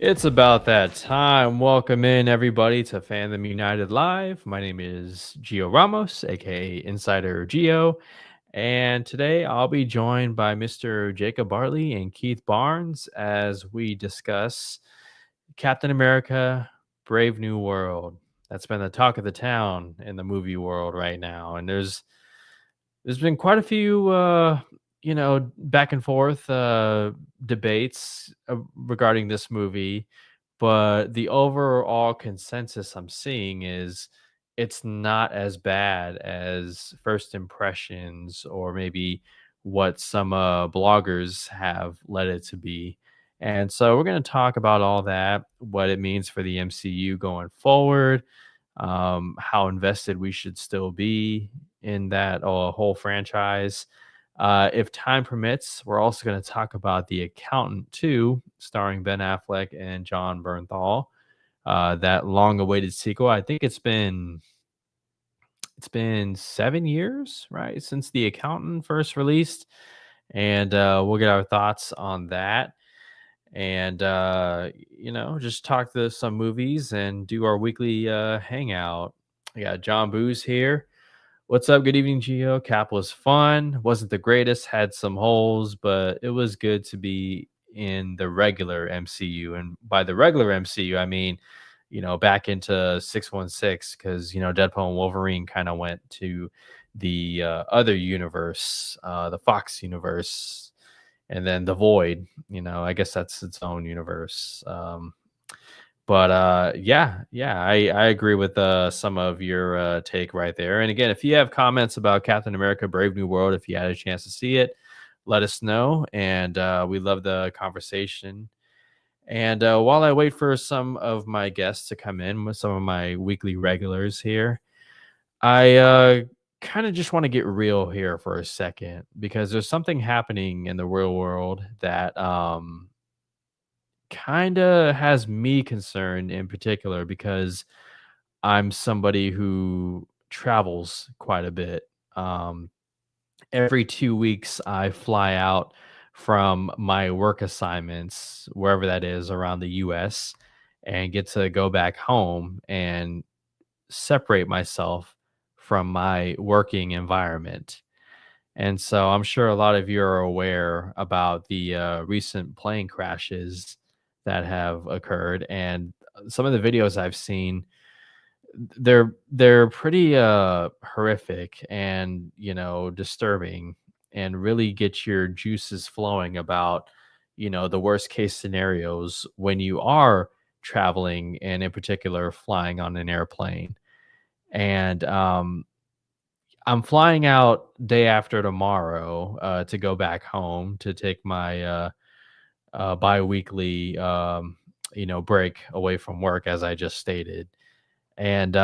It's about that time. Welcome in everybody to Fandom United Live. My name is Gio Ramos, aka Insider Gio, and today I'll be joined by Mr. Jacob Bartley and Keith Barnes as we discuss Captain America: Brave New World. That's been the talk of the town in the movie world right now, and there's been quite a few back and forth debates regarding this movie, but the overall consensus I'm seeing is it's not as bad as first impressions or maybe what some bloggers have led it to be. And so we're going to talk about all that, what it means for the MCU going forward, how invested we should still be in that whole franchise. If time permits, we're also going to talk about The Accountant too, starring Ben Affleck and John Bernthal. That long-awaited sequel. I think it's been 7 years, right, since The Accountant first released, and we'll get our thoughts on that. And just talk to some movies and do our weekly hangout. I got John Booz here. What's up? Good evening, Geo. Cap was fun. Wasn't the greatest, had some holes, but it was good to be in the regular MCU. And by the regular MCU, I mean, back into 616, because, Deadpool and Wolverine kind of went to the other universe, the Fox universe, and then the Void. I guess that's its own universe. But yeah, I agree with some of your take right there. And again, if you have comments about Captain America: Brave New World, if you had a chance to see it, let us know. And we love the conversation. And while I wait for some of my guests to come in with some of my weekly regulars here, I kind of just want to get real here for a second, because there's something happening in the real world that kind of has me concerned in particular, because I'm somebody who travels quite a bit. Um, every 2 weeks, I fly out from my work assignments, wherever that is around the US, and get to go back home and separate myself from my working environment. And so I'm sure a lot of you are aware about the recent plane crashes that have occurred. And some of the videos I've seen, they're pretty horrific and disturbing, and really get your juices flowing about the worst case scenarios when you are traveling, and in particular flying on an airplane. And I'm flying out day after tomorrow to go back home to take my bi-weekly break away from work, as I just stated. And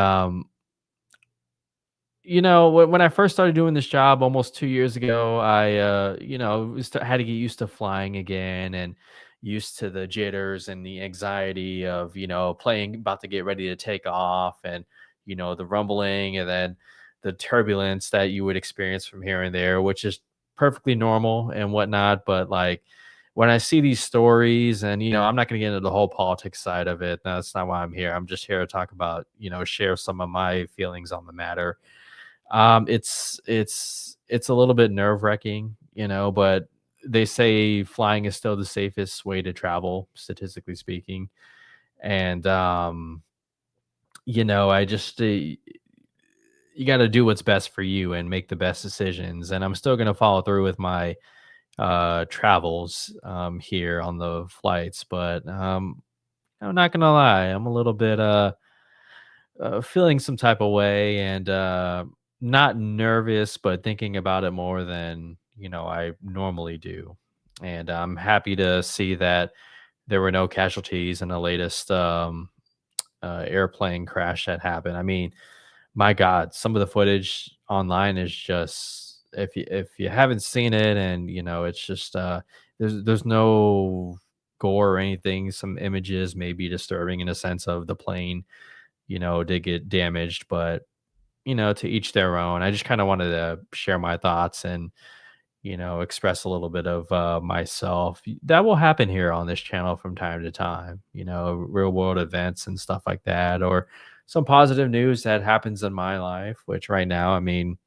when I first started doing this job almost 2 years ago, I had to get used to flying again, and used to the jitters and the anxiety of playing about to get ready to take off, and the rumbling, and then the turbulence that you would experience from here and there, which is perfectly normal and whatnot. But like, when I see these stories, and I'm not going to get into the whole politics side of it. That's not why I'm here. I'm just here to talk about, share some of my feelings on the matter. It's a little bit nerve-wracking, but they say flying is still the safest way to travel, statistically speaking. And I just you got to do what's best for you and make the best decisions. And I'm still going to follow through with my travels here on the flights, but I'm not gonna lie, I'm a little bit feeling some type of way, and not nervous, but thinking about it more than I normally do. And I'm happy to see that there were no casualties in the latest airplane crash that happened. I mean, my God, some of the footage online is just, if you haven't seen it, and it's just there's no gore or anything. Some images may be disturbing in a sense of the plane did get damaged, but to each their own. I just kind of wanted to share my thoughts and express a little bit of myself. That will happen here on this channel from time to time, real world events and stuff like that, or some positive news that happens in my life, which right now, I mean,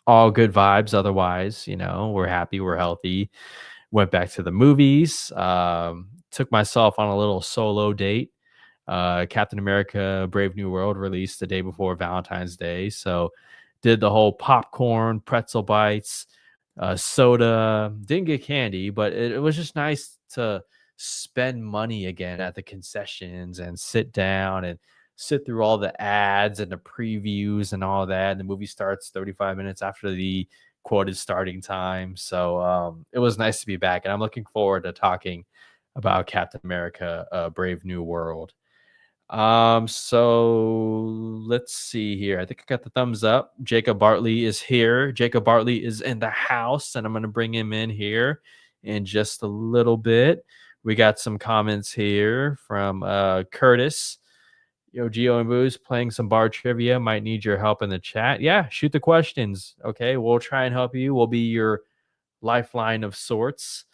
all good vibes. Otherwise, we're happy, we're healthy. Went back to the movies, took myself on a little solo date. Captain America Brave New World released the day before Valentine's Day. So did the whole popcorn, pretzel bites, soda. Didn't get candy, but it was just nice to spend money again at the concessions and sit down and sit through all the ads and the previews and all that. And the movie starts 35 minutes after the quoted starting time. So it was nice to be back. And I'm looking forward to talking about Captain America Brave New World. So let's see here. I think I got the thumbs up. Jacob Bartley is here. Jacob Bartley is in the house, and I'm going to bring him in here in just a little bit. We got some comments here from Curtis. Geo and Booze playing some bar trivia. Might need your help in the chat. Yeah, shoot the questions. Okay, we'll try and help you. We'll be your lifeline of sorts.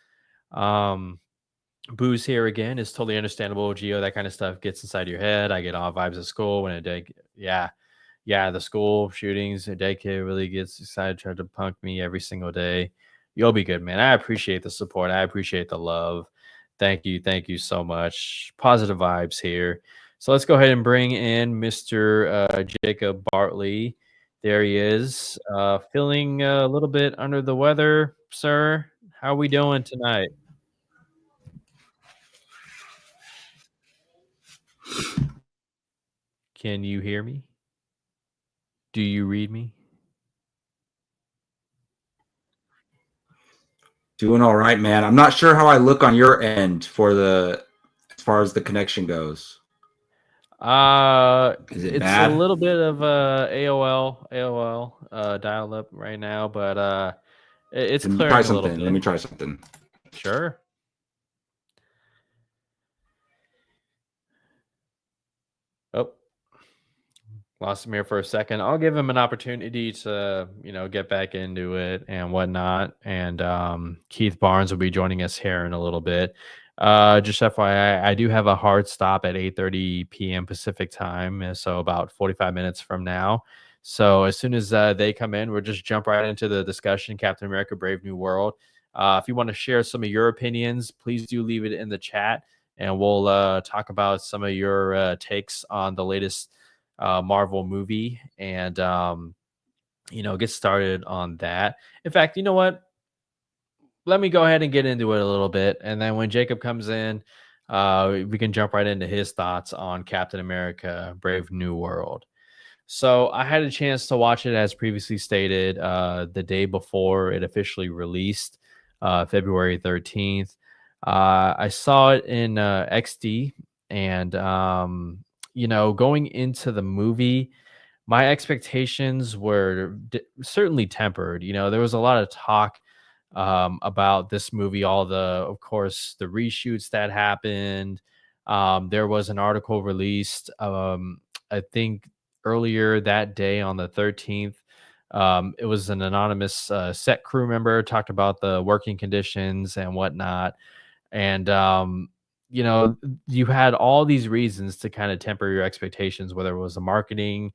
Booze here again is totally understandable. Geo, that kind of stuff gets inside your head. I get all vibes at school when yeah, the school shootings, a day kid really gets excited, trying to punk me every single day. You'll be good, man. I appreciate the support. I appreciate the love. Thank you so much. Positive vibes here. So let's go ahead and bring in Mr. Jacob Bartley. There he is. Feeling a little bit under the weather, sir. How are we doing tonight? Can you hear me? Do you read me? Doing all right, man. I'm not sure how I look on your end as far as the connection goes. Is it It's a bad? little bit of AOL dial up right now, but it's Let me try clearing a little something. Let bit. me try something. Sure. Oh, lost him here for a second. I'll give him an opportunity to, get back into it and whatnot. And Keith Barnes will be joining us here in a little bit. Just FYI, I do have a hard stop at 8:30 p.m. Pacific time, so about 45 minutes from now. So as soon as they come in, we'll just jump right into the discussion. Captain America: Brave New World. If you want to share some of your opinions, please do leave it in the chat, and we'll talk about some of your takes on the latest Marvel movie and get started on that. In fact, you know what? Let me go ahead and get into it a little bit, and then when Jacob comes in, we can jump right into his thoughts on Captain America: Brave New World. So I had a chance to watch it as previously stated the day before it officially released, February 13th. I saw it in XD, and going into the movie, my expectations were certainly tempered. There was a lot of talk about this movie, all of course, the reshoots that happened. There was an article released, I think, earlier that day on the 13th. It was an anonymous set crew member talked about the working conditions and whatnot. And, you had all these reasons to kind of temper your expectations, whether it was the marketing,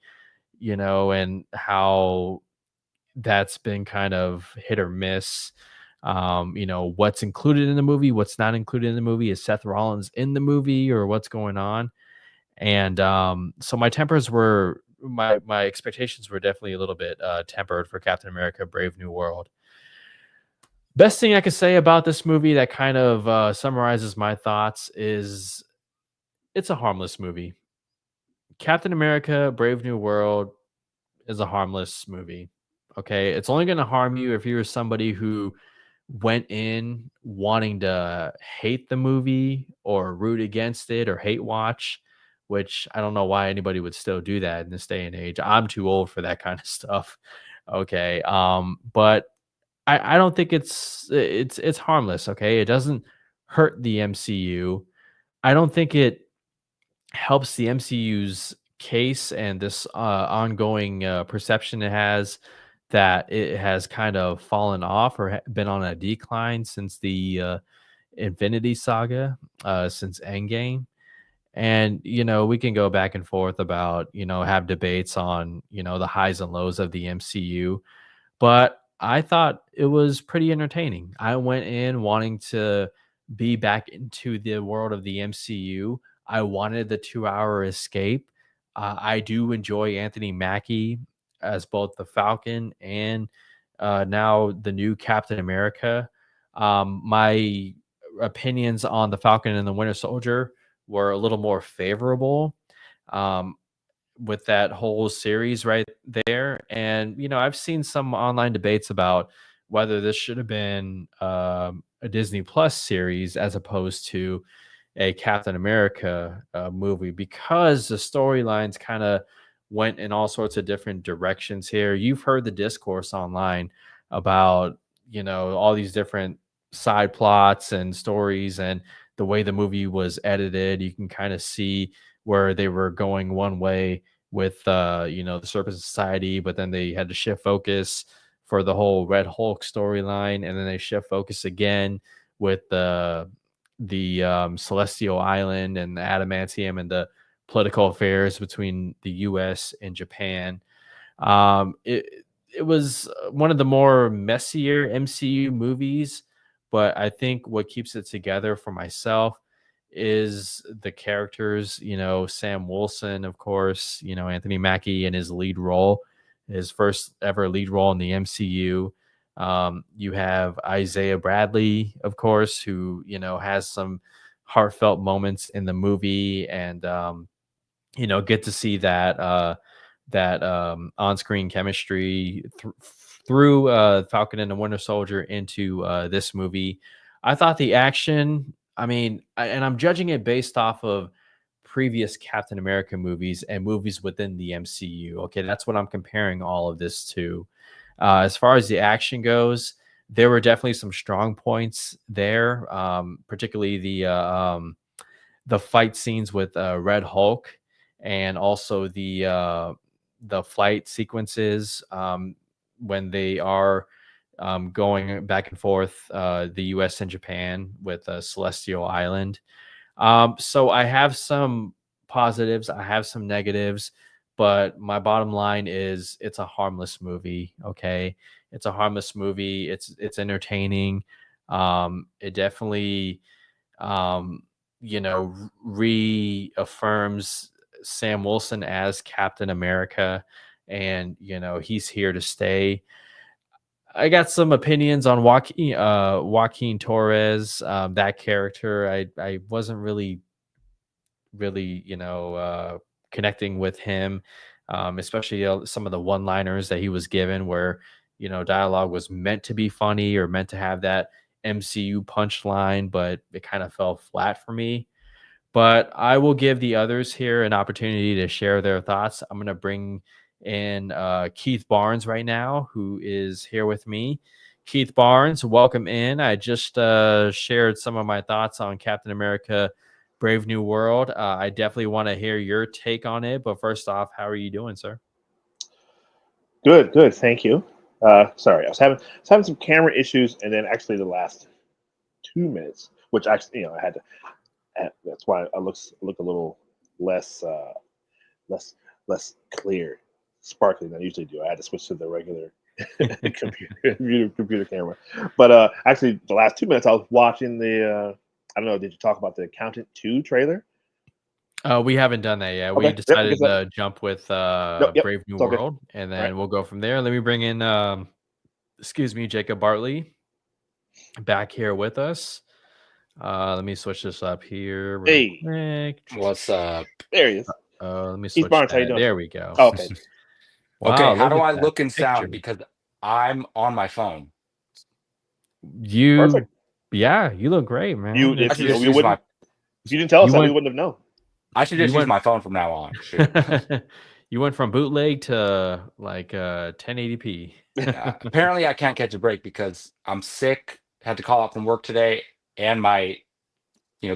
and how that's been kind of hit or miss. What's included in the movie, what's not included in the movie. Is Seth Rollins in the movie or what's going on? And so my expectations were definitely a little bit tempered for Captain America: Brave New World. Best thing I could say about this movie that kind of summarizes my thoughts is it's a harmless movie. Captain America: Brave New World is a harmless movie. Okay, it's only going to harm you if you're somebody who went in wanting to hate the movie or root against it or hate watch, which I don't know why anybody would still do that in this day and age. I'm too old for that kind of stuff. Okay. But I don't think it's harmless. Okay. It doesn't hurt the MCU. I don't think it helps the MCU's case and this ongoing perception it has that it has kind of fallen off or been on a decline since the Infinity Saga, since Endgame. And, we can go back and forth about, have debates on, the highs and lows of the MCU, but I thought it was pretty entertaining. I went in wanting to be back into the world of the MCU. I wanted the 2-hour escape. I do enjoy Anthony Mackie as both the Falcon and now the new Captain America. My opinions on the Falcon and the Winter Soldier were a little more favorable. Um, with that whole series right there. And I've seen some online debates about whether this should have been a Disney Plus series as opposed to a Captain America movie, because the storylines kind of went in all sorts of different directions here. You've heard the discourse online about all these different side plots and stories, and the way the movie was edited. You can kind of see where they were going one way with the Serpent Society, but then they had to shift focus for the whole Red Hulk storyline, and then they shift focus again with the Celestial Island and the adamantium and the political affairs between the U.S. and Japan. It was one of the more messier MCU movies, but I think what keeps it together for myself is the characters. Sam Wilson, of course. Anthony Mackie in his lead role, his first ever lead role in the MCU. You have Isaiah Bradley, of course, who has some heartfelt moments in the movie, and get to see that on-screen chemistry through Falcon and the Winter Soldier into this movie. I thought the action, and I'm judging it based off of previous Captain America movies and movies within the MCU. Okay, that's what I'm comparing all of this to. As far as the action goes, there were definitely some strong points there, particularly the fight scenes with Red Hulk, and also the flight sequences when they are going back and forth, the U.S. and Japan with Celestial Island. So I have some positives, I have some negatives, but my bottom line is it's a harmless movie. Okay, it's a harmless movie. It's entertaining. It definitely reaffirms Sam Wilson as Captain America, and he's here to stay. I got some opinions on Joaquin Torres, that character. I wasn't really connecting with him, especially some of the one-liners that he was given, where dialogue was meant to be funny or meant to have that MCU punchline, but it kind of fell flat for me. But I will give the others here an opportunity to share their thoughts. I'm going to bring in Keith Barnes right now, who is here with me. Keith Barnes, welcome in. I just shared some of my thoughts on Captain America Brave New World. I definitely want to hear your take on it. But first off, how are you doing, sir? Good. Thank you. Sorry, I was having some camera issues, and then actually the last 2 minutes, which actually I had to. That's why I look a little less less clear, sparkly than I usually do. I had to switch to the regular computer camera. But actually, the last 2 minutes I was watching the. I don't know. Did you talk about the Accountant 2 trailer? We haven't done that yet. Okay. We decided to jump with Brave New Okay. World, and then we'll go from there. Let me bring in, Jacob Bartley back here with us. Let me switch this up here. Hey, quick. What's up? There he is. Let me switch. Barnes, how you doing? There we go. Oh, okay. Wow, okay, how do at I that look and sound? picture. Because I'm on my phone. Perfect. Yeah, you look great, man. If you didn't tell us that, we wouldn't have known. I should just use my phone from now on. You went from bootleg to like 1080p. Apparently, I can't catch a break because I'm sick. Had to call out from work today, and my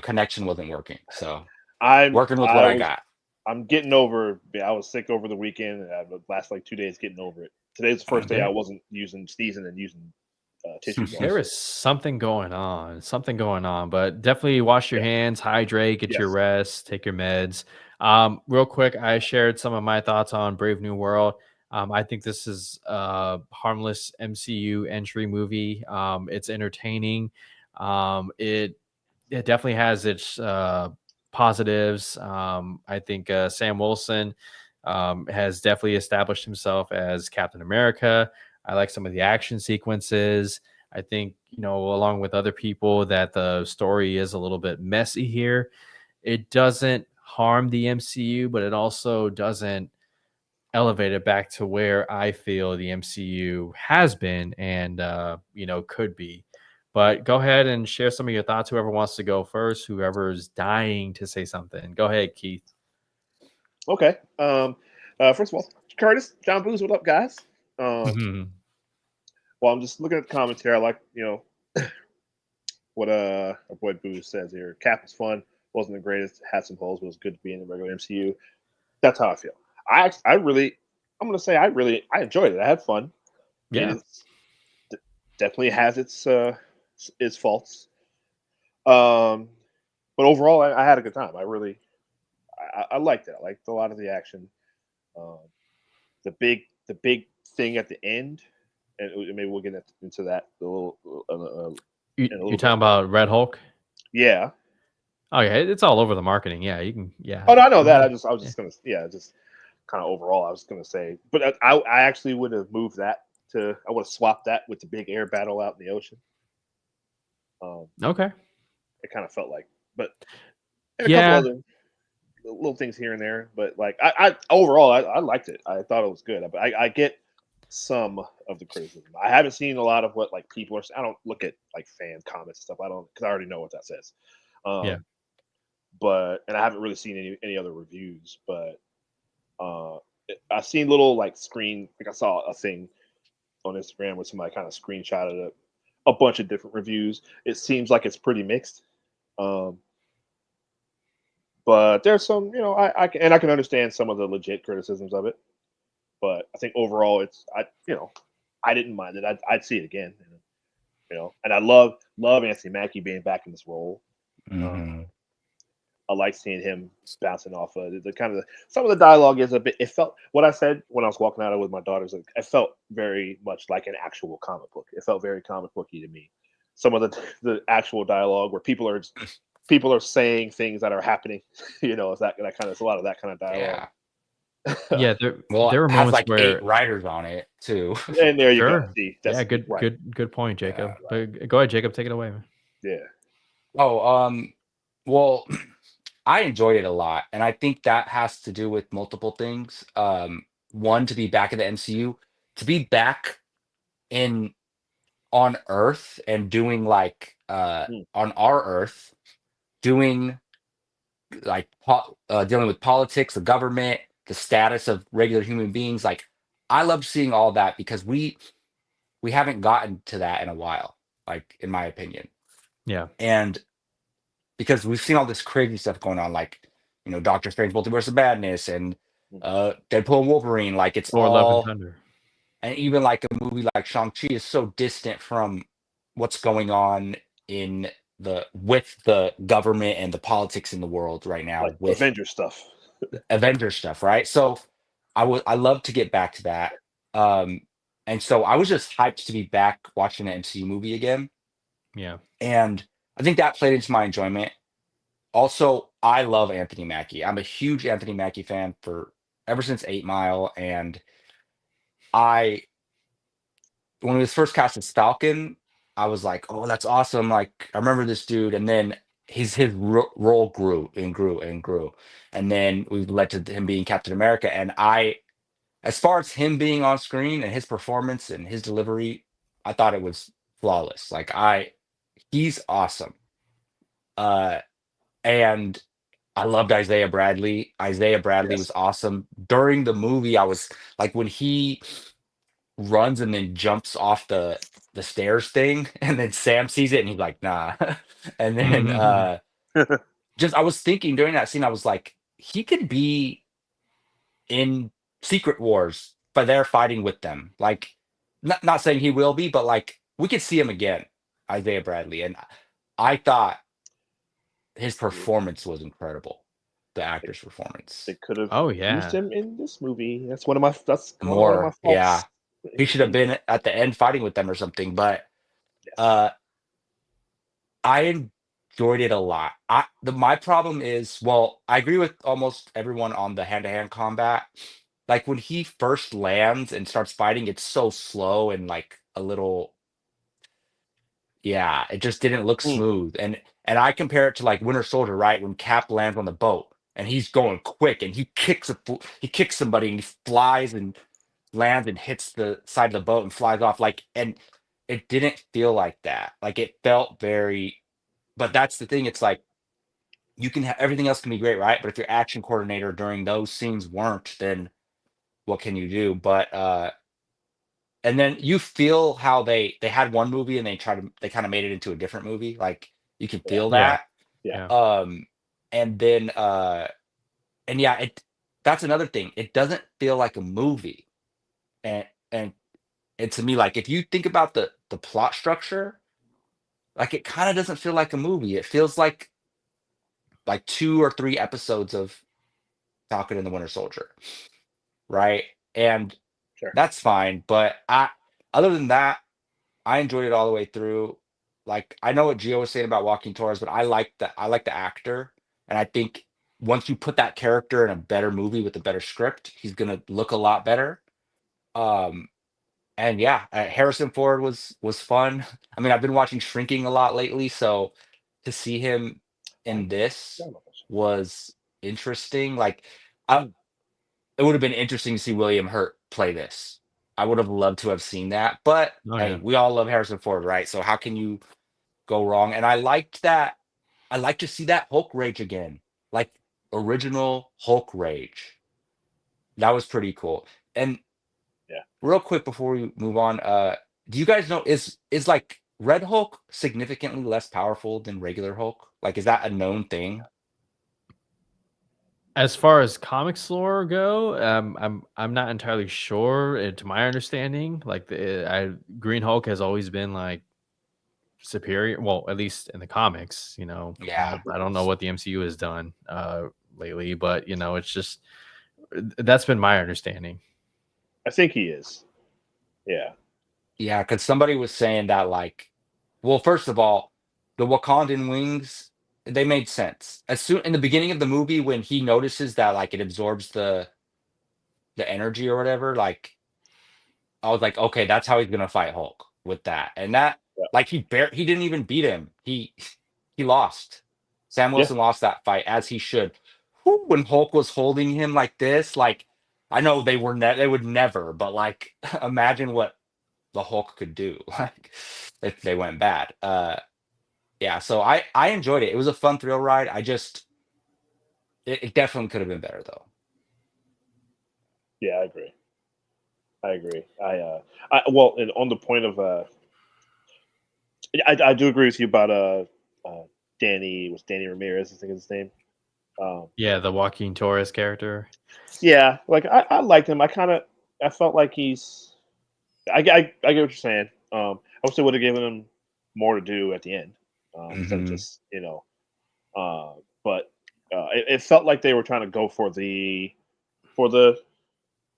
connection wasn't working. So I'm working with what I got. I'm getting over. I was sick over the weekend, and I last like 2 days getting over it. today's the first day I wasn't sneezing and using tissue. There is something going on, but definitely wash your hands, hydrate, get your rest, take your meds. Real quick, I shared some of my thoughts on Brave New World. I think this is a harmless MCU entry movie. It's entertaining. It definitely has its positives. I think Sam Wilson has definitely established himself as Captain America. I like some of the action sequences. I think, along with other people, that the story is a little bit messy here. It doesn't harm the MCU, but it also doesn't elevate it back to where I feel the MCU has been and, could be. But go ahead and share some of your thoughts. Whoever wants to go first, whoever's dying to say something. Go ahead, Keith. Okay. First of all, Curtis, John Booz, what up, guys? Well, I'm just looking at the commentary. I like, what our boy Booz says here. Cap is fun. Wasn't the greatest. Had some holes, but it was good to be in the regular MCU. That's how I feel. I'm going to say I enjoyed it. I had fun. Yeah. It definitely has its faults. But overall, I had a good time. I liked it. I liked a lot of the action. The big thing at the end, and maybe we'll get into that a little. You're talking about Red Hulk? Yeah. Oh yeah, it's all over the marketing. Yeah, you can. Yeah. Oh, no, I know that. I was just gonna. Yeah, just kind of overall, I was gonna say, but I actually would have moved that to. I would have swapped that with the big air battle out in the ocean. Okay. It kind of felt like, but a couple other little things here and there, but like I overall I liked it. I thought it was good, but I get some of the criticism. I haven't seen a lot of what like people are. I don't look at like fan comments and stuff. I don't, because I already know what that says. But I haven't really seen any other reviews. But I've seen little like screen. Like I saw a thing on Instagram where somebody kind of screenshotted a bunch of different reviews. It seems like it's pretty mixed. But there's some, I can understand some of the legit criticisms of it. But I think overall, I didn't mind it. I'd see it again. And I love Anthony Mackie being back in this role. Mm-hmm. I like seeing him bouncing off of the kind of some of the dialogue is a bit. It felt what I said when I was walking out with my daughters. It felt very much like an actual comic book. It felt very comic booky to me. Some of the actual dialogue where people are saying things that are happening. It's that kind of. It's a lot of that kind of dialogue. Yeah, there were moments like where 8 writers on it too. And there you go. See, yeah, good point, Jacob. But go ahead, Jacob, take it away, man. Yeah. Oh, well, I enjoyed it a lot, and I think that has to do with multiple things. One, to be back in the MCU, to be back on Earth and doing like on our Earth, doing like dealing with politics, the government, the status of regular human beings. Like, I love seeing all that because we haven't gotten to that in a while, like, in my opinion. Yeah. And because we've seen all this crazy stuff going on, like, Doctor Strange Multiverse of Madness and Deadpool and Wolverine, like, it's Thor: Love and Thunder. And even like a movie like Shang-Chi is so distant from what's going on with the government and the politics in the world right now, like with Avengers stuff, right? So I love to get back to that. And so I was just hyped to be back watching an MCU movie again. Yeah. And I think that played into my enjoyment. Also, I love Anthony Mackie. I'm a huge Anthony Mackie fan ever since 8 Mile. And when he was first cast as Falcon, I was like, oh, that's awesome. Like, I remember this dude. And then his role grew and grew and grew. And then we led to him being Captain America. And as far as him being on screen and his performance and his delivery, I thought it was flawless. Like, he's awesome. And I loved Isaiah Bradley. Isaiah Bradley was awesome. During the movie, I was like, when he runs and then jumps off the stairs thing, and then Sam sees it and he's like, nah. And then I was thinking during that scene, I was like, he could be in Secret Wars but they're fighting with them. Like, not saying he will be, but like we could see him again, Isaiah Bradley, and I thought his performance was incredible. The actor's performance. They could have Oh used yeah. him in this movie. That's one of my one of my Yeah. faults. He should have been at the end fighting with them or something. But Yes. I enjoyed it a lot. My problem is, well, I agree with almost everyone on the hand-to-hand combat. Like when he first lands and starts fighting, it's so slow and like a little, yeah, it just didn't look Mm. smooth. And I compare it to like Winter Soldier, right? When Cap lands on the boat and he's going quick and he kicks somebody and he flies and lands and hits the side of the boat and flies off. Like, and it didn't feel like that. Like it felt very, but that's the thing. It's like you can have everything else can be great, right? But if your action coordinator during those scenes weren't, then what can you do? But and then you feel how they had one movie and they kind of made it into a different movie. Like you can feel Yeah. that. Yeah. And then and yeah, that's another thing. It doesn't feel like a movie. And to me, like if you think about the plot structure, like it kind of doesn't feel like a movie. It feels like 2 or 3 episodes of Falcon and the Winter Soldier, right? And Sure. that's fine. But other than that, I enjoyed it all the way through. Like I know what Gio was saying about Joaquin Torres, but I like the actor, and I think once you put that character in a better movie with a better script, he's gonna look a lot better. Um, and yeah, Harrison Ford was fun. I mean, I've been watching Shrinking a lot lately, so to see him in this was interesting. Like, it would have been interesting to see William Hurt play this. I would have loved to have seen that, but Oh hey, yeah. we all love Harrison Ford, right? So how can you go wrong? And I liked that. I like to see that Hulk rage again, like original Hulk rage. That was pretty cool. And Yeah. real quick before we move on, do you guys know is like Red Hulk significantly less powerful than regular Hulk? Like, is that a known thing? As far as comics lore go, I'm not entirely sure. To my understanding, like Green Hulk has always been like superior. Well, at least in the comics, Yeah. I don't know what the MCU has done lately, but it's just that's been my understanding. I think he is. Yeah. Yeah, because somebody was saying that, like, well, first of all, the Wakandan wings, they made sense. As soon in the beginning of the movie, when he notices that like it absorbs the energy or whatever, like I was like, okay, that's how he's gonna fight Hulk with that. And that Yeah. like he didn't even beat him. He lost. Sam Wilson lost that fight as he should. Whew, when Hulk was holding him like this, like I know they would never, but like imagine what the Hulk could do like if they went bad. Yeah, so I enjoyed it. It was a fun thrill ride. It definitely could have been better though. Yeah, I agree. Well, and on the point of I do agree with you about Danny Ramirez, I think is his name. Yeah, the Joaquin Torres character. Yeah, like I liked him. I felt like I get what you're saying. I wish they would have given him more to do at the end instead of just but it felt like they were trying to go for the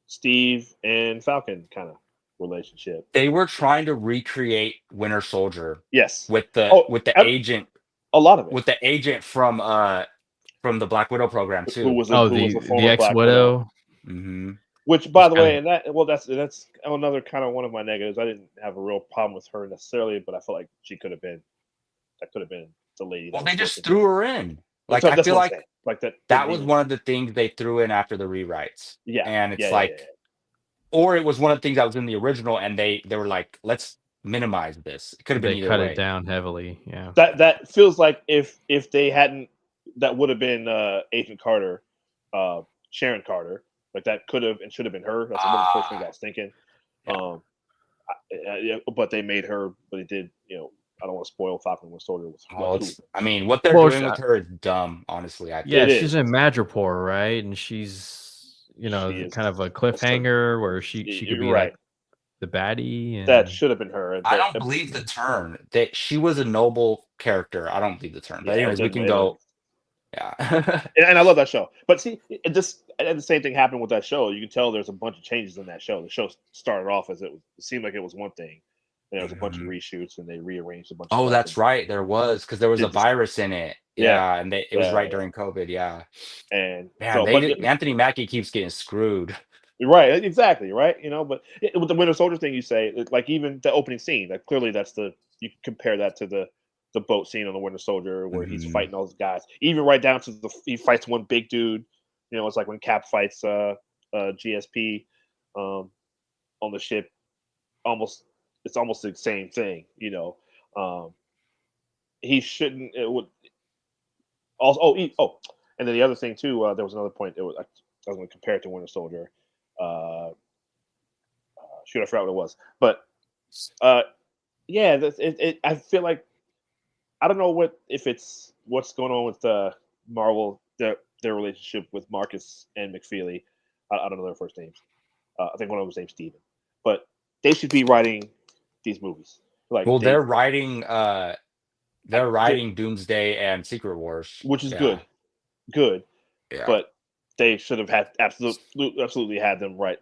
Steve and Falcon kind of relationship. They were trying to recreate Winter Soldier Yes, with the agent, a lot of it with the agent from the Black Widow program too. who was the a former ex Black Widow. Mm-hmm. Which, by the way, and that's another kind of one of my negatives. I didn't have a real problem with her necessarily, but I felt like that could have been the lady. Well, they just threw her in. Like that's I feel like that was one of the things they threw in after the rewrites. Yeah, and it's or it was one of the things that was in the original, and they were like, let's minimize this. It could have been either cut way. it down heavily. Yeah, that feels like if they hadn't, that would have been Agent Carter, Sharon Carter. Like that could have and should have been her. That's one of the first things I was thinking. Yeah. But they made her. But it did. I don't want to spoil Falcon with Soldier. I mean, what they're doing with her is dumb. Honestly, I think. Yeah, she's in Madripoor, right? And she's She is kind of a a certain. cliffhanger where she could You're be like right. the baddie That and should have been her. I don't believe the turn that she was a noble character. I don't believe the turn. But Yeah, it anyways, we didn't. can go. Yeah. And I love that show. But see, it just and the same thing happened with that show. You can tell there's a bunch of changes in that show. The show started off as it seemed like it was one thing. And there was a bunch of Mhm. reshoots, and they rearranged a bunch of Oh, stuff. that's right. There was because there was a It just virus in it. yeah, Yeah, and it was yeah, right during COVID. Yeah, and man, so they but did, Anthony Mackie keeps getting screwed. you're right, exactly, right. But with the Winter Soldier thing, you say like even the opening scene, like clearly that's the you can compare that to the boat scene on the Winter Soldier where he's Mhm. fighting all those guys, even right down to he fights one big dude. It's like when Cap fights GSP um, on the ship. Almost, it's almost the same thing. Um, he shouldn't. It would also. And then the other thing too. There was another point. I was going to compare it to Winter Soldier. Uh, shoot, I forgot what it was. But uh, yeah, I feel like I don't know what's going on with Marvel their relationship with Marcus and McFeely. I don't know their first names. I think one of them's named Steven. But they should be writing these movies. Like Well, they, they're they writing Doomsday and Secret Wars. which is Yeah, good. yeah. But they should have had absolutely had them right.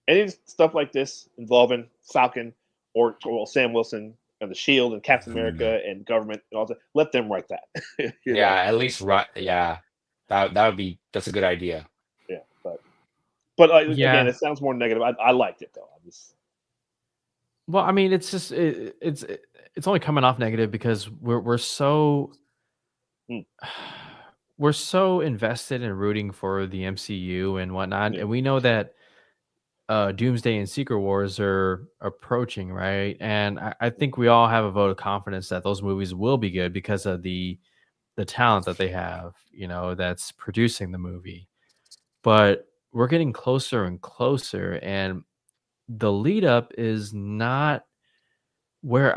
Any stuff like this involving Falcon or well Sam Wilson and the Shield and Captain Mhm. America and government and all that, let them write that. Yeah, at least right. Yeah, that's a good idea. Yeah, but again, yeah. it sounds more negative. I liked it though. Well, I mean, it's just it's only coming off negative because we're so Mm, we're so invested in rooting for the MCU and whatnot, yeah, and we know that Doomsday and Secret Wars are approaching, right? And I think we all have a vote of confidence that those movies will be good because of the talent that they have, that's producing the movie. But we're getting closer and closer, and the lead up is not where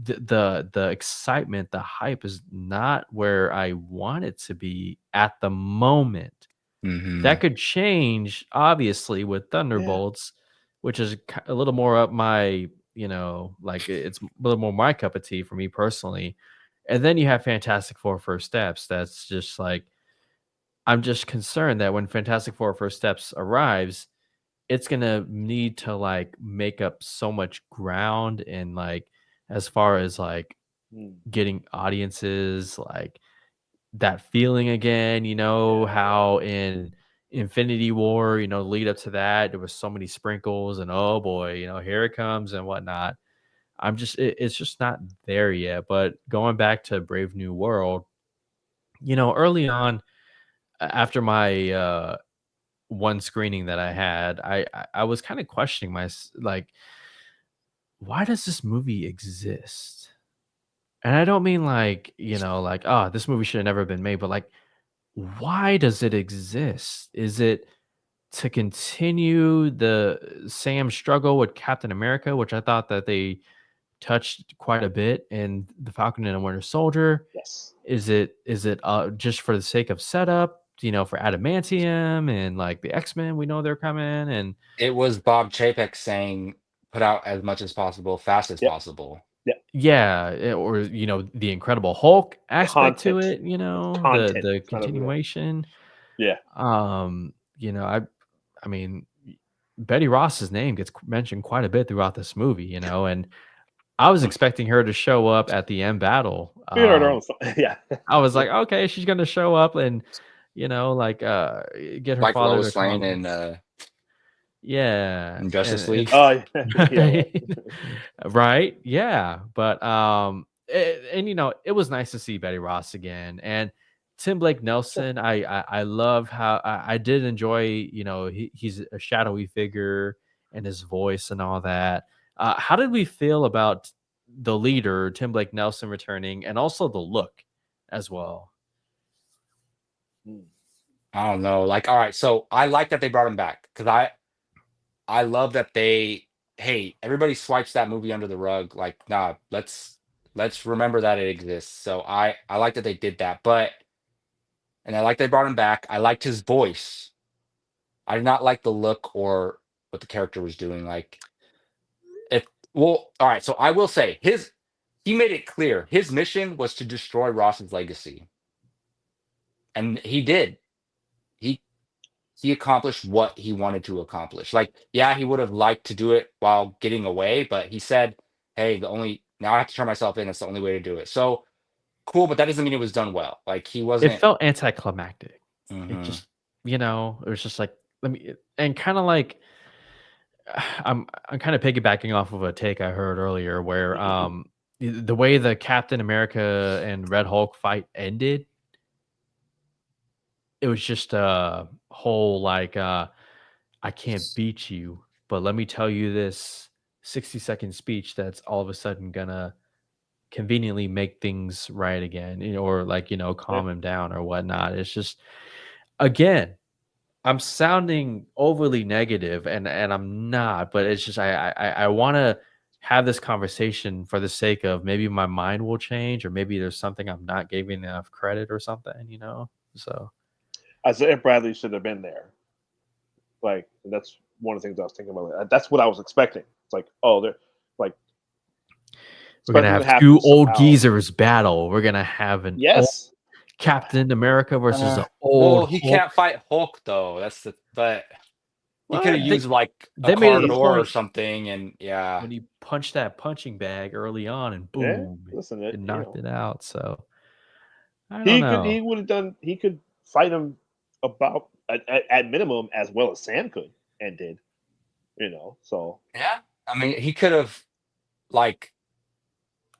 the excitement, the hype is not where I want it to be at the moment. That Hmm. could change, obviously, with yeah, Thunderbolts, which is a little more up my, like it's a little more my cup of tea for me personally. And then you have Fantastic Four First Steps. That's just like I'm just concerned that when Fantastic Four First Steps arrives, it's gonna need to like make up so much ground and like as far as like mm, getting audiences like that feeling again, yeah, how in Infinity War, lead up to that, there was so many sprinkles and oh boy, here it comes and whatnot. It's just not there yet. But going back to Brave New World, early on after my one screening that I had, I was kind of questioning like, why does this movie exist? And I don't mean like, like, oh, this movie should have never been made, but like, why does it exist? Is it to continue the Sam struggle with Captain America, which I thought that they touched quite a bit in The Falcon and the Winter Soldier? yes, Is it just for the sake of setup, for adamantium and like the X-Men, we know they're coming and It was Bob Chapek saying, "Put out as much as possible, fast as yep, possible." yep. yeah, or the Incredible Hulk aspect to Content, it, the content, the kind of yeah, continuation. yeah. Um, you know, I mean, Betty Ross's name gets mentioned quite a bit throughout this movie, and I was expecting her to show up at the end battle. We heard her on the phone. Yeah, I was like, okay, she's gonna show up and like get her Like father to Lois Lane come. in Yeah, Justice and League. oh yeah, right. right, right, yeah, but and it was nice to see Betty Ross again and Tim Blake Sure. Nelson. I love how I did enjoy. He's a shadowy figure and his voice and all that. How did we feel about the leader Tim Blake Nelson returning and also the look as well? Mm, I don't know. Like, all right, so I like that they brought him back because I love that they hey, everybody swipes that movie under the rug. Like, nah, let's remember that it exists. So I like that they did that, but and I like they brought him back. I liked his voice. I did not like the look or what the character was doing. Like, all right. So I will say he made it clear his mission was to destroy Ross's legacy, and he did. He he accomplished what he wanted to accomplish. Like, yeah, he would have liked to do it while getting away, but he said, "Hey, now I have to turn myself in. It's the only way to do it." So cool, but that doesn't mean it was done well. Like he It wasn't. felt anticlimactic. It Mhm. just, it was just like, let me, and kind of like, I'm kind of piggybacking off of a take I heard earlier where the way the Captain America and Red Hulk fight ended, it was just a whole like I can't beat you, but let me tell you this 60-second speech that's all of a sudden gonna conveniently make things right again, or like, Yeah. calm him down or whatnot. It's just, again, I'm sounding overly negative, and I'm not, but it's just I want to have this conversation for the sake of maybe my mind will change, or maybe there's something I'm not giving enough credit or something. So Isaiah Bradley should have been there. Like that's one of the things I was thinking about. That's what I was expecting. It's like, oh, they're like we're gonna expecting to have happen two old somehow. geezers battle. We're gonna have an old Yes. Captain America versus an Well, old he Hulk. can't fight Hulk though. But he could Well, have used like a they made car it a door or point something, and yeah, when he punched that punching bag early on, and Yeah. boom, Listen, it knocked it out. So I don't he could know. he would have done he could fight him about at minimum as well as Sam could and did. So yeah. I mean, he could have like.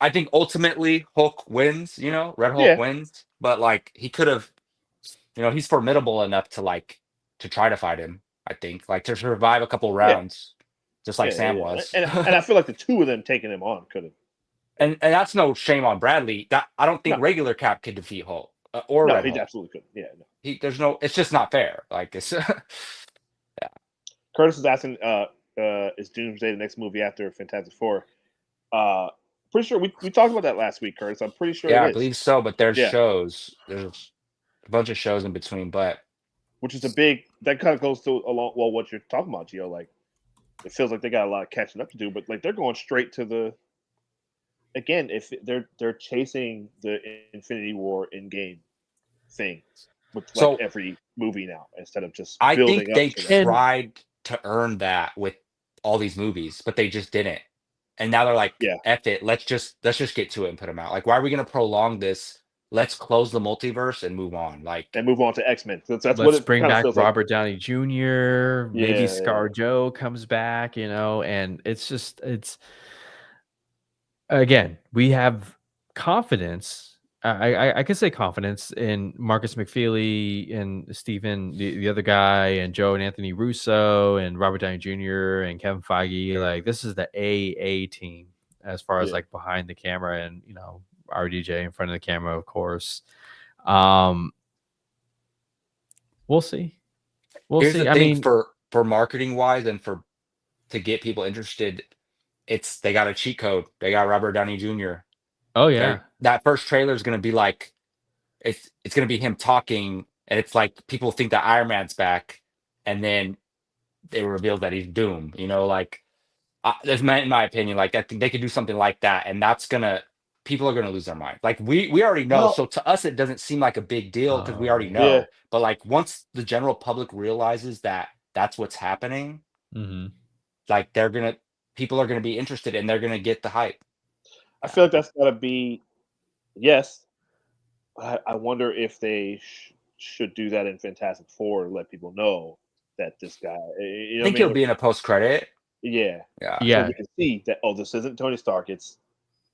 I think ultimately Hulk wins. Red Hulk yeah, wins, but like he could have. He's formidable enough to try to fight him. I think like to survive a couple yeah, rounds, just like Sam yeah. was. And I feel like the two of them taking him on could have. And that's no shame on Bradley. That I don't think No, regular Cap could defeat Hulk or no, Red he Hulk. absolutely couldn't. Yeah, no. There's no. It's just not fair. Like it's. Curtis is asking, is Doomsday the next movie after Fantastic Four? Uh, pretty sure we talked about that last week, Curtis. I'm pretty sure it Yeah, I is. believe so. But there's Yeah, shows. There's a bunch of shows in between. But which is a big that kind of goes to along what you're talking about, Gio. Like it feels like they got a lot of catching up to do, but like they're going straight to the again. If they're chasing the Infinity War in game thing with like so every movie now instead of just I think building up they to that. And tried to earn that with all these movies, but they just didn't. And now they're like, Yeah, "F it, let's just get to it and put them out." Like, why are we gonna prolong this? Let's close the multiverse and move on. Like, and move on to X-Men. That's what let's it bring kind of back feels like. Robert Downey Jr. Maybe Yeah. ScarJo comes back, and it's again, we have confidence. I could say confidence in Marcus McFeely and Stephen, the other guy, and Joe and Anthony Russo and Robert Downey Jr. and Kevin Feige. Like, this is the AA team as far as Yeah. like behind the camera, and RDJ in front of the camera, of course. Um, we'll see. We'll here's the see. I thing mean, for marketing wise and for to get people interested, they got a cheat code. They got Robert Downey Jr. oh yeah, That first trailer is gonna be like it's gonna be him talking, and it's like people think that Iron Man's back, and then it reveals that he's Doom. Like in my opinion, like I think they could do something like that, and people are gonna lose their mind. Like we already know, Well, so to us it doesn't seem like a big deal because we already oh, yeah. know. But like once the general public realizes that that's what's happening, hmm like people are gonna be interested and they're gonna get the hype. I feel like that's got to be yes. I wonder if they should do that in Fantastic Four to let people know that this guy, you I know what I think mean? he'll be in a post credit. Yeah, Yeah. so yeah. we can see that. Oh, this isn't Tony Stark; it's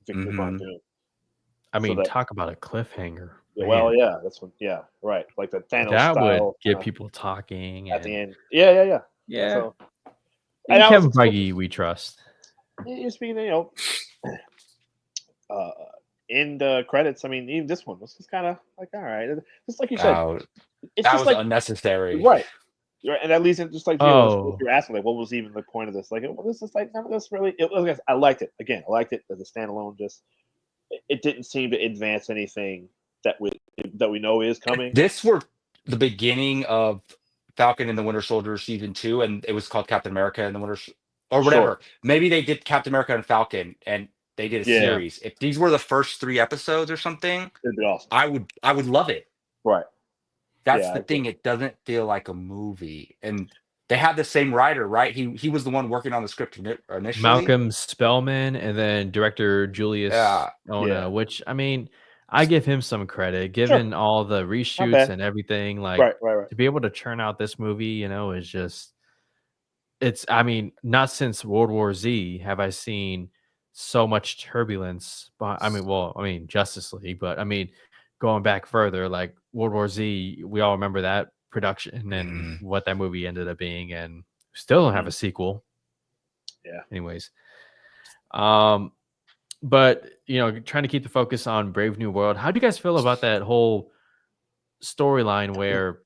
Victor Von hmm Doom. I So mean, that, talk about a cliffhanger, well, man. yeah, that's what. Yeah, right, like the Thanos That would style get people talking, at the and end. Yeah. yeah, So, and and I was Kevin expecting. Feige, we trust. You speaking, uh, in the credits. I mean, even this one was just kind of like, all right, just like you said, Oh, it's that just was like unnecessary. right. Right, and that leads into just like what Oh, you're asking, like, what was even the point of this? Like, well, this is like none of this really. I liked it again. I liked it as a standalone. Just it didn't seem to advance anything that we know is coming. This were the beginning of Falcon and the Winter Soldier season 2, and it was called Captain America and the or Sure. whatever. Maybe they did Captain America and Falcon, and they did a Yeah. series. If these were the first 3 episodes or something, It'd be awesome. I would love it. Right. That's Yeah, the I thing. It doesn't feel like a movie, and they had the same writer, right? He was the one working on the script initially. Malcolm Spellman and then director Julius Yeah. Ona, Yeah. which I mean, I give him some credit, given all the reshoots bad. and everything. Like Right. to be able to churn out this movie, you know, is just I mean, not since World War Z have I seen so much turbulence. But I mean, Justice League, but I mean, going back further, like World War Z, we all remember that production and what that movie ended up being, and still don't have a sequel. Yeah. Anyways, but you know, trying to keep the focus on Brave New World. How do you guys feel about that whole storyline where,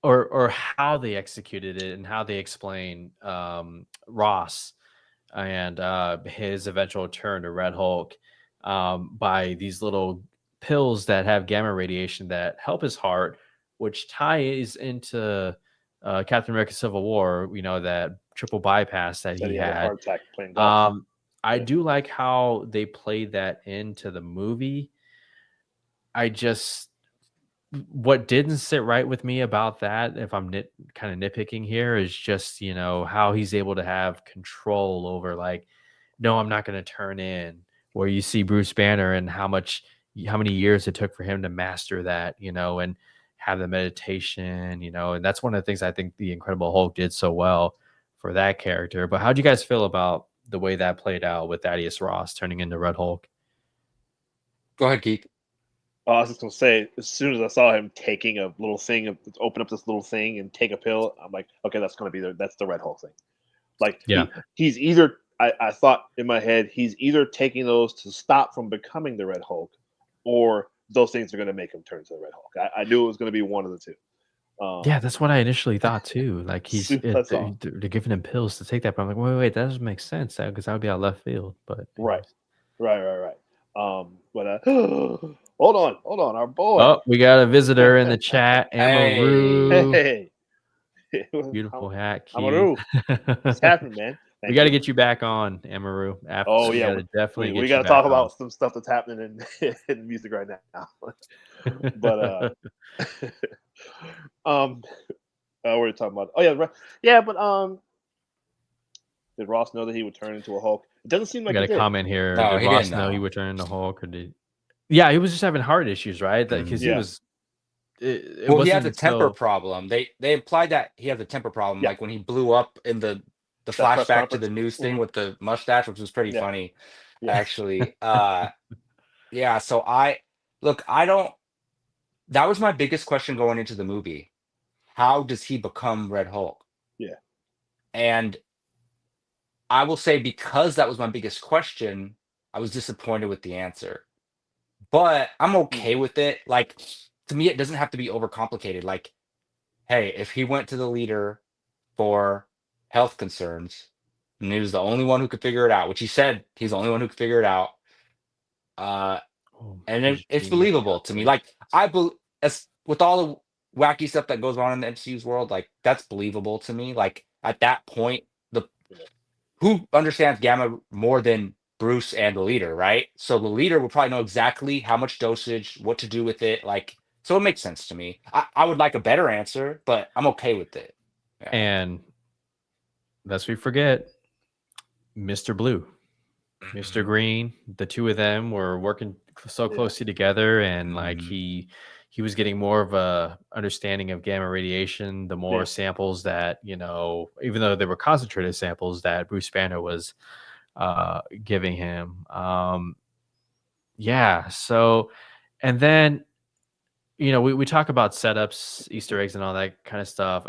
or how they executed it and how they explain Ross and his eventual turn to Red Hulk by these little pills that have gamma radiation that help his heart, which ties into Captain America: Civil War. You know, that triple bypass that he had a had. heart attack playing golf. I do like how they played that into the movie. What didn't sit right with me about that, if I'm kind of nitpicking here, is just, you know, how he's able to have control over, like, no, I'm not going to turn in, where you see Bruce Banner and how many years it took for him to master that, you know, and have the meditation, you know, and that's one of the things I think the Incredible Hulk did so well for that character. But how do you guys feel about the way that played out with Thaddeus Ross turning into Red Hulk? Go ahead, Keith. I was just gonna say, as soon as I saw him taking a little thing, open up this little thing and take a pill, I'm like, okay, that's gonna be that's the Red Hulk thing. Like, Yeah. he's either I thought in my head he's either taking those to stop from becoming the Red Hulk, or those things are gonna make him turn to the Red Hulk. I knew it was gonna be one of the two. Yeah, that's what I initially thought too. Like they're giving him pills to take that, but I'm like, wait, that doesn't make sense because that would be out left field. But right. But hold on, our boy. Oh, we got a visitor in the chat, Amaru. Hey, Beautiful hat, Keith. Amaru. What's happening, man? We got to get you back on, Amaru. Oh yeah, definitely. We got to talk about some stuff that's happening in music right now. But what are you talking about? Oh yeah, right. Yeah, but did Ross know that he would turn into a Hulk? It doesn't seem like we got a comment here. No, did Ross know he would turn into Hulk, or did? Yeah, he was just having heart issues, right? Because he was. Well, he has a temper problem. They implied that he has a temper problem, like when he blew up in the flashback to the news thing with the mustache, which was pretty funny, actually. Yeah. So that was my biggest question going into the movie. How does he become Red Hulk? Yeah. And I will say, because that was my biggest question, I was disappointed with the answer. But I'm okay with it. Like, to me, it doesn't have to be overcomplicated. Like, hey, if he went to the leader for health concerns, and he was the only one who could figure it out, which he said he's the only one who could figure it out, and it's believable to me. Like, as with all the wacky stuff that goes on in the MCU's world, like, that's believable to me. Like, at that point, who understands gamma more than Bruce and the leader, right? So the leader would probably know exactly how much dosage, what to do with it. Like, so it makes sense to me. I would like a better answer, but I'm okay with it. Yeah. And lest we forget, Mr. Blue, Mr. Green, the two of them were working so closely together, and like he was getting more of a understanding of gamma radiation the more samples that, you know, even though they were concentrated samples that Bruce Banner was giving him. So, and then, you know, we talk about setups, Easter eggs, and all that kind of stuff.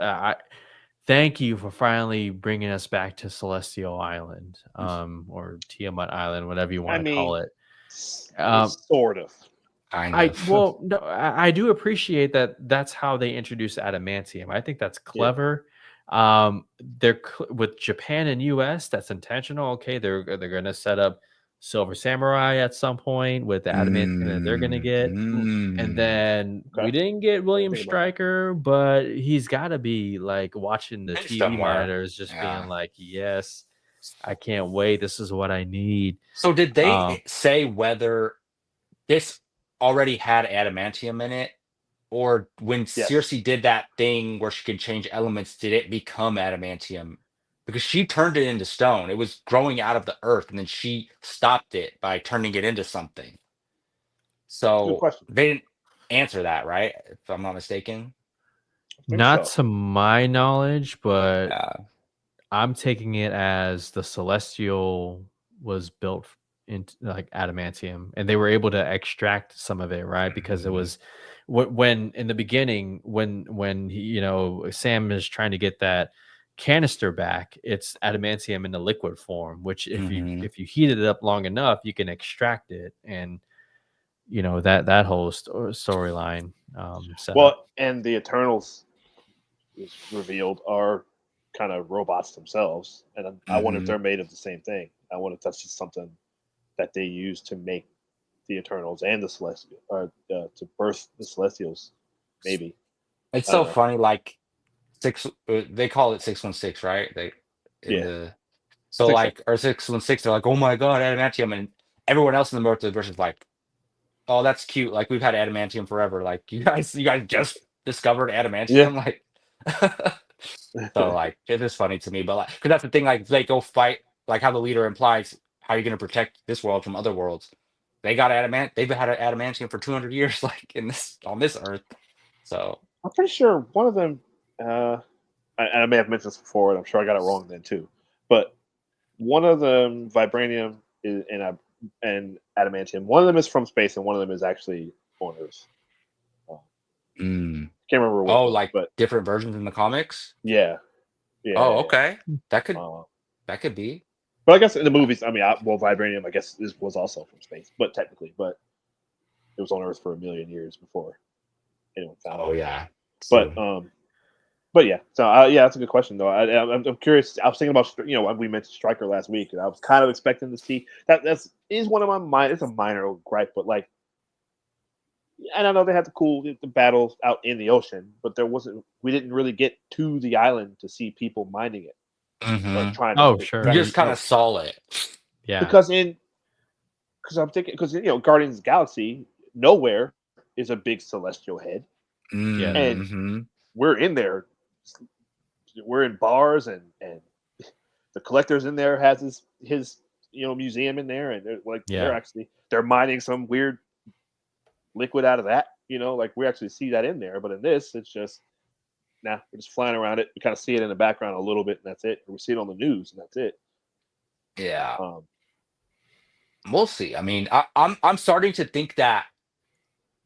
Thank you for finally bringing us back to Celestial Island, or Tiamat Island, whatever you want to call it. Sort of. I do appreciate that. That's how they introduce adamantium. I think that's clever. They're with Japan and US. That's intentional. Okay, they're going to set up Silver Samurai at some point with the adamantium that they're gonna get. And then Okay. we didn't get William think about that. Stryker, but he's got to be like watching the It's TV somewhere. monitors, just Yeah. being like, "Yes, I can't wait. This is what I need." So did they Um, say whether this already had adamantium in it, or when Yes. Circe did that thing where she could change elements, did it become adamantium? Because she turned it into stone. It was growing out of the earth, and then she stopped it by turning it into something. Good So question. they didn't answer that, right? If I'm not mistaken. I think not so. to my knowledge, but Yeah. I'm taking it as the Celestial was built into like adamantium, and they were able to extract some of it, right? Because it was when in the beginning, when Sam is trying to get that canister back, it's adamantium in the liquid form. Which Mhm. if you heat it up long enough, you can extract it, and that whole storyline set up. Well, and the Eternals is revealed are kind of robots themselves, and I wonder if Mhm. they're made of the same thing. I wonder if that's just something that they use to make the Eternals and the Celestial, or to birth the Celestials. Maybe It's I so don't know. funny. Like they call it 616, right? They in Yeah, the so think so. like or 616. They're like, oh my god, adamantium, and everyone else in the multiverse is like, oh, that's cute. Like we've had adamantium forever. Like you guys just discovered adamantium. Like, so like it is funny to me, but like, because that's the thing. Like they go fight, like how the leader implies, how are you going to protect this world from other worlds? They got adamant. They've had adamantium for 200 years, like in this on this earth. So I'm pretty sure one of them. I may have mentioned this before, and I'm sure I got it wrong then too. But one of them, vibranium is, and adamantium. One of them is from space, and one of them is actually on Earth. mm. Can't remember which Oh, one, like but different versions in the comics. yeah, yeah. Oh, Yeah, okay, that could yeah. that could be. But I guess in the movies, I mean, vibranium, I guess, was also from space, but technically, but it was on Earth for a million years before anyone found Oh it. yeah. But True. but yeah, so yeah, that's a good question though. I'm curious. I was thinking about we mentioned Stryker last week, and I was kind of expecting to see that. Is one of my mind. It's a minor gripe, but like, and I know they had the battles out in the ocean, but there wasn't. We didn't really get to the island to see people mining it or Hmm. trying Oh, to sure. You extract just the kind of minerals. saw it. Yeah. Because I'm thinking Guardians of the Galaxy, nowhere is a big celestial head, and Mm-hmm. we're in there. We're in bars, and the collector's in there has his museum in there, and Yeah. they're mining some weird liquid out of that. Like we actually see that in there, but in this, it's just we're just flying around it. We kind of see it in the background a little bit, and that's it. Or we see it on the news, and that's it. Yeah, Um, we'll see. I mean, I'm starting to think that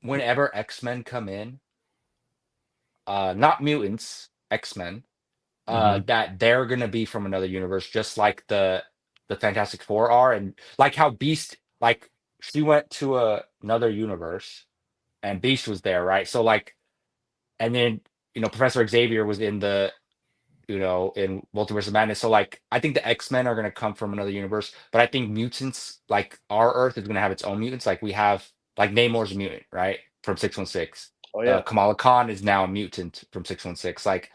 whenever X-Men come in, not mutants, X-Men, Mhm. that they're gonna be from another universe, just like the Fantastic Four are, and like how Beast, like she went to another universe, and Beast was there, right? So like, and then Professor Xavier was in in Multiverse of Madness. So like, I think the X-Men are gonna come from another universe, but I think mutants, like our Earth, is gonna have its own mutants. Like we have, like Namor's a mutant, right, from 616. oh yeah, Kamala Khan is now a mutant from 616. Like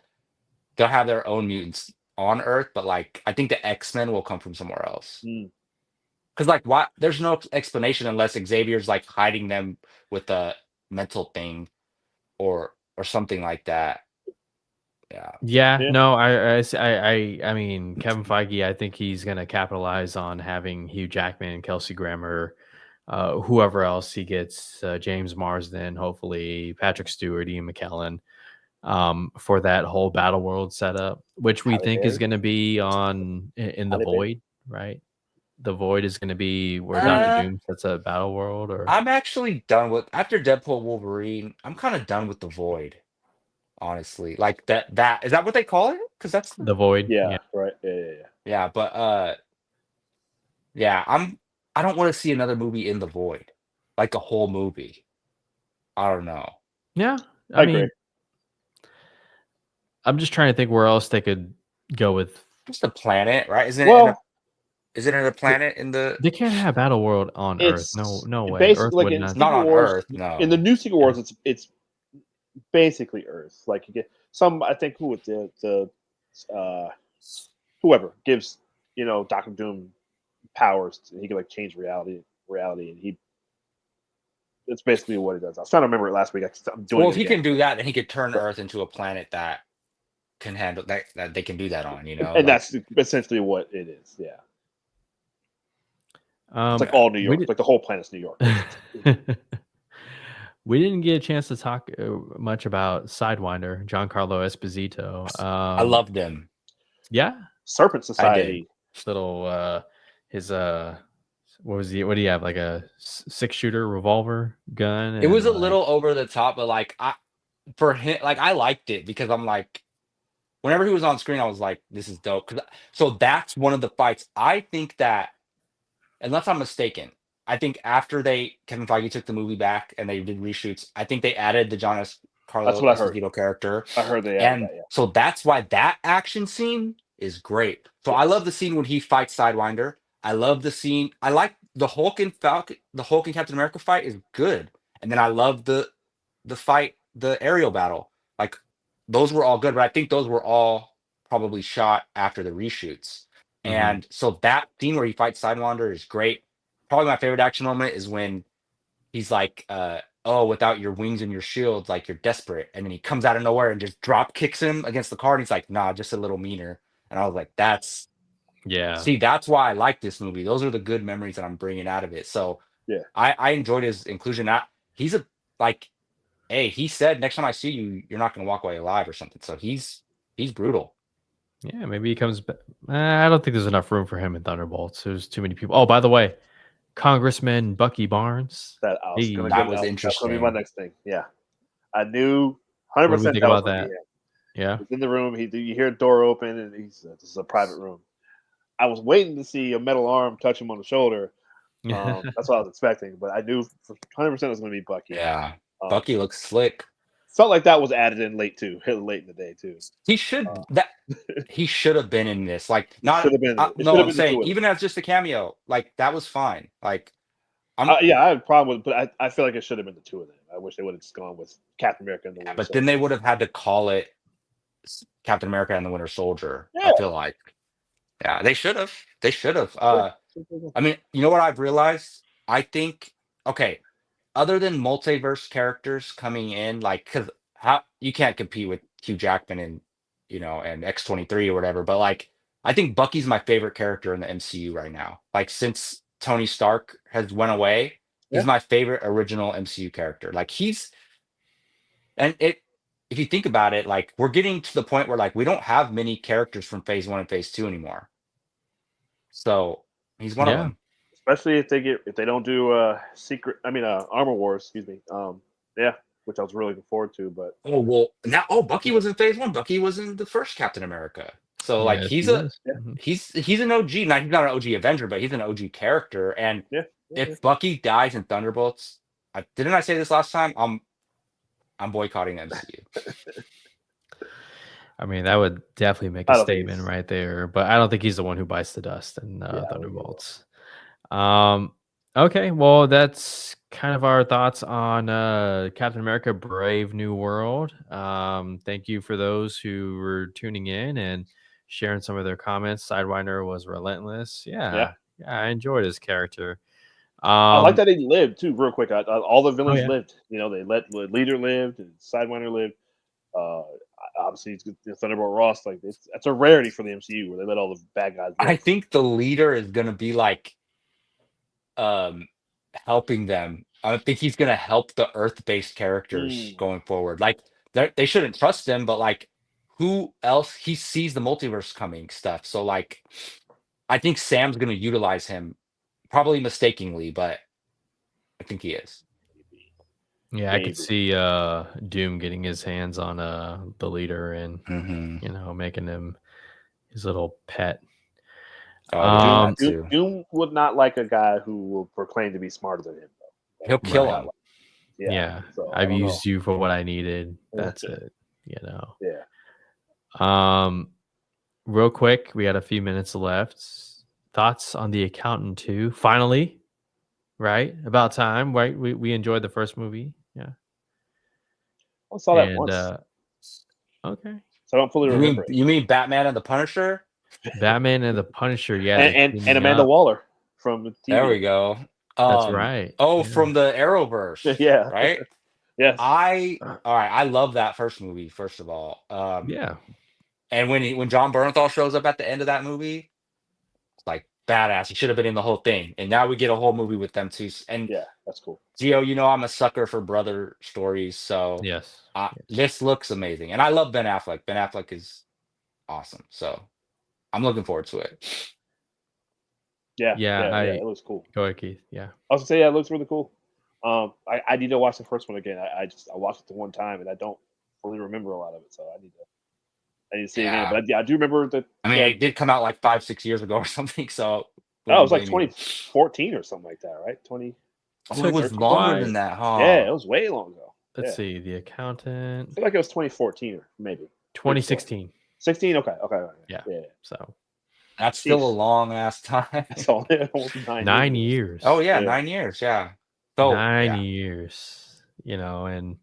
they'll have their own mutants on Earth, but like I think the X-Men will come from somewhere else. mm. Because like, why? There's no explanation unless Xavier's like hiding them with a mental thing or something like that. Yeah. Yeah, Yeah. no, I mean, Kevin Feige, I think he's gonna capitalize on having Hugh Jackman, Kelsey Grammer, whoever else he gets, James Marsden, hopefully Patrick Stewart, Ian McKellen, for that whole Battle World setup, which we Halle think is Berry. gonna be in the Halle Berry. Void, right? The Void is gonna be where Doctor Uh, Doom sets a Battle World, or I'm actually done with after Deadpool Wolverine. I'm kind of done with the Void, honestly. Like that is that what they call it? Because that's the Void. Yeah, Yeah, right. Yeah. yeah. But yeah. I don't want to see another movie in the Void, like a whole movie. I don't know. yeah. I I agree. mean, I'm just trying to think where else they could go with. Just a planet, right? Isn't it in a Well, Is it another planet in the? They can't have Battle World on Earth. It's No way. basically Earth like would in not. Secret Not on Wars. Earth, no. In the new Secret Wars, it's basically Earth. Like you get some, I think, who whoever gives Doctor Doom powers, he can like change reality, and it's basically what he does. I was trying to remember it last week. I'm doing Well, it if he again. can do that, then he could turn Earth into a planet that can handle that they can do that on. And Like, that's essentially what it is. Yeah, it's like all New We York. did, Like the whole planet's New York. we didn't get a chance to talk much about Sidewinder, Giancarlo Esposito. I loved him. Yeah, Serpent I Society. did. little his what do you have, like a 6-shooter revolver gun? It was and, a little over the top, but like for him, like I liked it because I'm like, whenever he was on screen, I was like, this is dope. So that's one of the fights. I think that, unless I'm mistaken, I think after Kevin Feige took the movie back and they did reshoots, I think they added the That's Carlo what I heard. Esposito character. I heard they added And that. Yeah. so that's why that action scene is great. So I Yes. love the scene when he fights Sidewinder. I love the scene. I like the Hulk and Falcon, the Hulk and Captain America fight is good. And then I love the fight, the aerial battle. Like those were all good, but I think those were all probably shot after the reshoots. Mhm. And so that scene where he fights Sidewinder is great. Probably my favorite action moment is when he's like, oh, without your wings and your shield, like you're desperate. And then he comes out of nowhere and just drop kicks him against the car. And he's like, nah, just a little meaner. And I was like, that's why I like this movie. Those are the good memories that I'm bringing out of it. So Yeah. I enjoyed his inclusion. He's hey, he said, next time I see you, you're not going to walk away alive or something. So he's brutal. Yeah, maybe he comes back. I don't think there's enough room for him in Thunderbolts. There's too many people. Oh, by the way, Congressman Bucky Barnes. That I was gonna That go. was That's gonna be my interesting. next thing. Yeah, I knew 100% What do we think that was about gonna that? be him. Yeah. He's in the room. You hear a door open, and this is a private room. I was waiting to see a metal arm touch him on the shoulder. That's what I was expecting, but I knew 100% it was going to be Bucky. Yeah. Bucky looks slick. Felt like that was added in late in the day too. He should he should have been in this. Like not should have been. no, I'm saying even as just a cameo, like that was fine. Like yeah, I had a problem with it, but I feel like it should have been the two of them. I wish they would have just gone with Captain America and the Winter but Soldier. then they would have had to call it Captain America and the Winter Soldier. Yeah. I feel like. Yeah, they should have. They should have. I mean, you know what I've realized? I think other than multiverse characters coming in, like because how you can't compete with Hugh Jackman and and X-23 or whatever, but like I think Bucky's my favorite character in the MCU right now. Like since Tony Stark has went away, he's my favorite original MCU character. Like if you think about it, like we're getting to the point where like we don't have many characters from Phase 1 and Phase 2 anymore. So he's one of them. Especially if they don't do Armor Wars, excuse me. Yeah, which I was really looking forward to. But Bucky was in Phase 1. Bucky was in the first Captain America. So like he's an OG. Now he's not an OG Avenger, but he's an OG character. And if Bucky dies in Thunderbolts, didn't I say this last time? I'm boycotting the MCU. I mean, that would definitely make a statement right there, but I don't think he's the one who bites the dust in Thunderbolts. Okay, well, that's kind of our thoughts on Captain America: Brave New World. Thank you for those who were tuning in and sharing some of their comments. Sidewinder was relentless. Yeah, I enjoyed his character. I like that he lived too. Real quick, all the villains lived. They let the leader lived and Sidewinder lived. Obviously, it's Thunderbolt Ross. Like that's a rarity for the MCU where they let all the bad guys live. I think the leader is gonna be like helping them. I think he's gonna help the Earth-based characters going forward. Like they shouldn't trust him, but like who else? He sees the multiverse coming stuff. So like I think Sam's gonna utilize him, probably mistakenly, but I think he is. Yeah, I could see Doom getting his hands on the leader and making him his little pet. Doom would not like a guy who will proclaim to be smarter than him. Though. He'll kill him. Yeah. So, I've used you for what I needed. That's it. Yeah. Real quick, we got a few minutes left. thoughts on The Accountant 2. Finally, right? About time, right? We enjoyed the first movie. Yeah. I saw that And once, okay. so I don't fully remember it. You mean Batman and the Punisher? Batman and the Punisher, yeah, they And teaming Amanda up. Waller from the TV. There we go. That's right. Oh, Yeah. from the Arrowverse. Yeah. Right? Yes. All right, I love that first movie, first of all. Yeah. And when John Bernthal shows up at the end of that movie, it's like badass. He should have been in the whole thing. And now we get a whole movie with them too. And Yeah, that's cool. Gio, you know I'm a sucker for brother stories, so Yes. this looks amazing. And I love Ben Affleck. Ben Affleck is awesome. So I'm looking forward to it. Yeah. Yeah, It looks cool. Go ahead, Keith. Yeah. I was gonna say, yeah, it looks really cool. I need to watch the first one again. I watched it the one time and I don't fully remember a lot of it, so I need to see it again. But I do remember that. I mean, it did come out like 5-6 years ago or something. So it was like 2014 or something like that, right? 20. Oh, it was longer than that, huh? Yeah, it was way long ago. Let's see. The Accountant. I feel like it was 2014 or maybe 2016. 16. Okay. Yeah. Yeah. So that's still a long ass time. That's all. Almost 9 years. Oh yeah, 9 years. Yeah. So 9 years. You know, and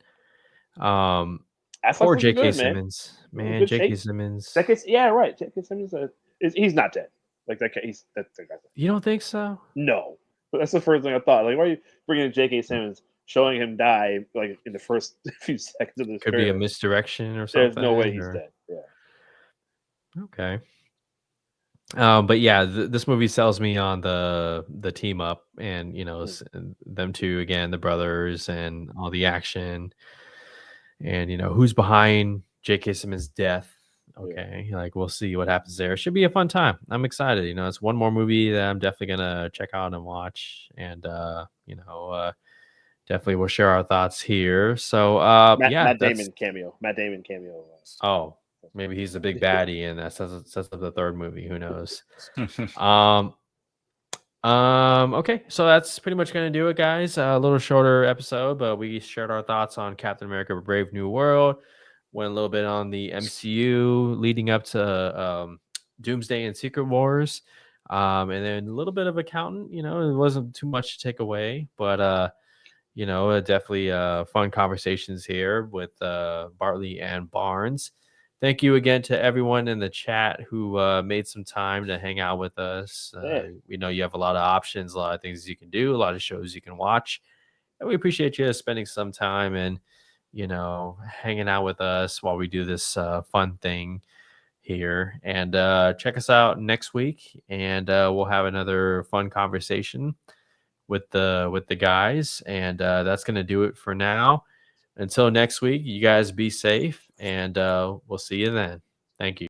Affleck poor was J.K. good, Simmons, man. Good J.K. shape. Simmons. Yeah, right. J.K. Simmons. He's not dead. Like that. That's the guy. You don't think so? No, but that's the first thing I thought. Like, why are you bringing in J.K. Simmons, showing him die like in the first few seconds of this? Could be a misdirection or something. There's no way he's dead. Yeah. Okay. But yeah, this movie sells me on the team up, and you know them two again, the brothers, and all the action, and you know who's behind J.K. Simmons' death. Okay, like we'll see what happens there. It should be a fun time. I'm excited. You know, it's one more movie that I'm definitely gonna check out and watch, and definitely we'll share our thoughts here. So Matt Damon cameo. Oh, maybe he's the big baddie, and that sets up the third movie. Who knows? Okay, so that's pretty much gonna do it, guys. A little shorter episode, but we shared our thoughts on Captain America: Brave New World. Went a little bit on the MCU leading up to Doomsday and Secret Wars, and then a little bit of Accountant. You know, it wasn't too much to take away, but definitely fun conversations here with Bartley and Barnes. Thank you again to everyone in the chat who made some time to hang out with us. We know you have a lot of options, a lot of things you can do, a lot of shows you can watch. And we appreciate you spending some time and, hanging out with us while we do this fun thing here. And check us out next week, and we'll have another fun conversation with the guys. And that's going to do it for now. Until next week, you guys be safe, and we'll see you then. Thank you.